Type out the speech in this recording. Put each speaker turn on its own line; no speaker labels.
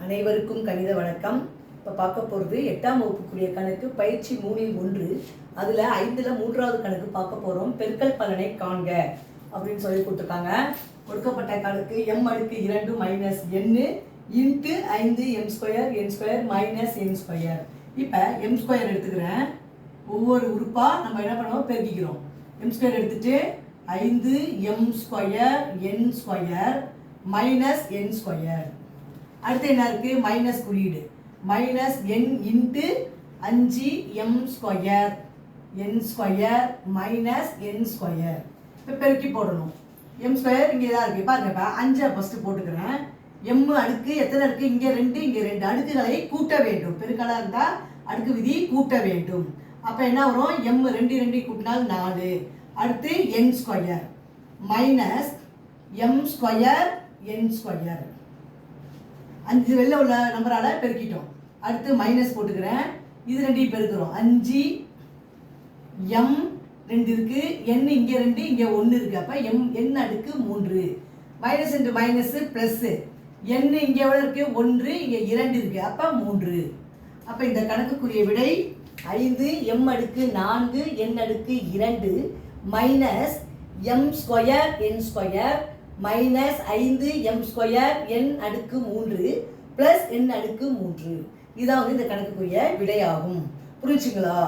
அனைவருக்கும் கணித வணக்கம். இப்போ பார்க்க போகிறது 8ஆம் வகுப்புக்குரிய கணக்கு பயிற்சி 3-1. அதில் 5ல் 3வது கணக்கு பார்க்க போகிறோம். பெருக்கல் பலனை காண்க அப்படின்னு சொல்லி கொடுத்துருக்காங்க. கொடுக்கப்பட்ட கணக்கு m அடுக்கு 2 minus n into 5 m² minus n². இப்போ m² எடுத்துக்கிறேன். ஒவ்வொரு உறுப்பாக நம்ம என்ன பண்ணுவோம், பெருக்கிக்கிறோம். m² எடுத்துட்டு 5m² n² மைனஸ் n². அடுத்து என்ன இருக்கு, மைனஸ் குறியீடு. Minus n into 5m² n² minus n². இப்போ பெருக்கி போடணும். m² இங்கே தான் இருக்கு பாருங்க. இப்போ 5 ஃபர்ஸ்ட் போட்டுக்கிறேன். m அடுக்கு எத்தனை இருக்கு, இங்கே 2 இங்கே 2 அடுக்குகளை கூட்ட வேண்டும். பெருக்கலாக இருந்தால் அடுக்கு விதி கூட்ட வேண்டும். அப்போ என்ன வரும், m 2 2 கூட்டினால் 4. அடுத்து n² மைனஸ் m² n². 5 வெளில உள்ள நம்பரால பெருக்கிட்டோம். அடுத்து மைனஸ் போட்டுக்கிறேன். இது 2 பெருக்கிறோம். 5 m 2 இருக்கு, n இங்கே 2 இங்கே 1 இருக்கு. அப்போ n அடுக்கு 3. Minus into minus plus. n இங்கே எவ்வளோ இருக்கு, 1 இங்கே 2 இருக்கு. அப்போ 3. அப்போ இந்த கணக்குக்குரிய விடை 5 m அடுக்கு 4 n அடுக்கு 2 minus m² n² minus 5m² n அடுக்கு 3 பிளஸ் n அடுக்கு 3. இதான் வந்து இந்த கணக்குக்குரிய விடையாகும். புரிஞ்சுங்களா?